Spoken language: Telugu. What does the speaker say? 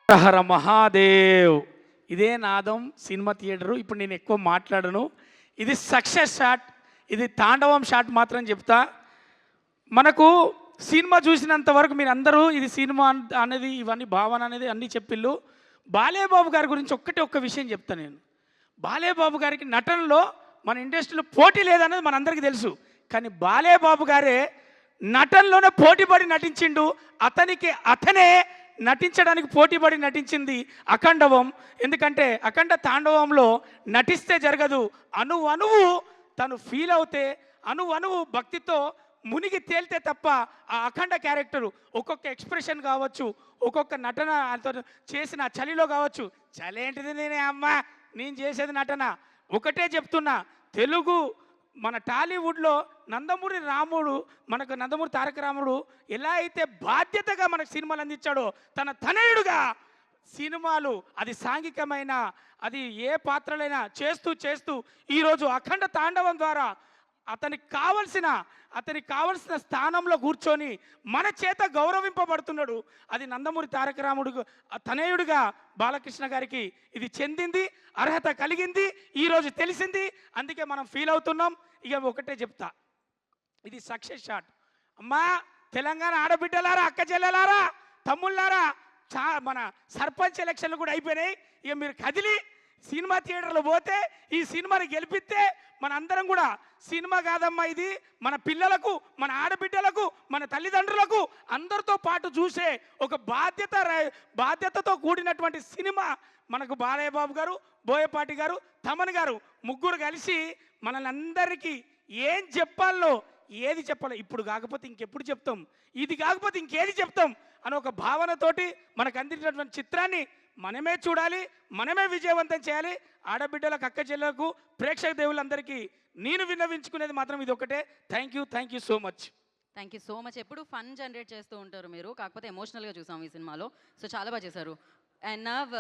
హర మహాదేవ్. ఇదే నాదం సినిమా థియేటరు. ఇప్పుడు నేను ఎక్కువ మాట్లాడను. ఇది సక్సెస్ షాట్, ఇది తాండవం షాట్ మాత్రం చెప్తా. మనకు సినిమా చూసినంత వరకు మీరు అందరూ ఇది సినిమా అనేది ఇవన్నీ భావన అనేది అన్నీ చెప్పిళ్ళు. బాలేబాబు గారి గురించి ఒక్క విషయం చెప్తాను నేను. బాలేబాబు గారికి నటనలో మన ఇండస్ట్రీలో పోటీ లేదనేది మనందరికీ తెలుసు. కానీ బాలేబాబు గారే నటనలోనే పోటీపడి నటించిండు. అతనే నటించడానికి పోటీపడి నటించింది అఖండవం. ఎందుకంటే అఖండ తాండవంలో నటిస్తే జరగదు, అణువు తను ఫీల్ అవుతే, అణువు భక్తితో మునిగి తేలితే తప్ప ఆ అఖండ క్యారెక్టరు ఒక్కొక్క ఎక్స్ప్రెషన్ కావచ్చు, ఒక్కొక్క నటన చేసిన చలిలో కావచ్చు. చలి ఏంటిది, నేను చేసేది నటన. ఒకటే చెప్తున్నా, తెలుగు మన టాలీవుడ్లో నందమూరి రాముడు, మనకు నందమూరి తారక రాముడు ఎలా అయితే బాధ్యతగా మనకు సినిమాలు అందించాడో, తన తనయుడుగా సినిమాలు అది సాంఘికమైన అది ఏ పాత్రలైనా చేస్తూ ఈరోజు అఖండ తాండవం ద్వారా అతనికి కావలసిన స్థానంలో కూర్చొని మన చేత గౌరవింపబడుతున్నాడు. అది నందమూరి తారక రాముడు తనయుడిగా బాలకృష్ణ గారికి ఇది చెందింది, అర్హత కలిగింది, ఈరోజు తెలిసింది. అందుకే మనం ఫీల్ అవుతున్నాం. ఇక ఒకటే చెప్తా, ఇది సక్సెస్ షాట్. అమ్మా తెలంగాణ ఆడబిడ్డలారా, అక్క చెల్లెలారా, తమ్ముళ్ళారా, మన సర్పంచ్ ఎలక్షన్లు కూడా అయిపోయినాయి. ఇక మీరు కదిలి సినిమా థియేటర్లో పోతే ఈ సినిమాని గెలిపిస్తే మన అందరం కూడా సినిమా కాదమ్మా ఇది మన పిల్లలకు, మన ఆడబిడ్డలకు, మన తల్లిదండ్రులకు అందరితో పాటు చూసే ఒక బాధ్యతతో కూడినటువంటి సినిమా. మనకు బాలయ్య బాబు గారు, బోయపాటి గారు, తమన్ గారు ముగ్గురు కలిసి మనల్ని అందరికీ ఏం చెప్పాలో, ఏది చెప్పాలో, ఇప్పుడు కాకపోతే ఇంకెప్పుడు చెప్తాం, ఇది కాకపోతే ఇంకేది చెప్తాం అని ఒక భావనతోటి మనకు అందించినటువంటి చిత్రాన్ని మనమే చూడాలి, మనమే విజయవంతం చేయాలి. ఆడబిడ్డలకు, అక్క చెల్లెలకు, ప్రేక్షక దేవులందరికీ నేను విన్నవించుకునేది మాత్రం ఇది ఒకటే. Thank you so much. Thank you so much. ఎప్పుడు ఫన్ జనరేట్ చేస్తూ ఉంటారు మీరు, కాకపోతే ఎమోషనల్గా చూసాం ఈ సినిమాలో. సో చాలా బాగా చేశారు. And now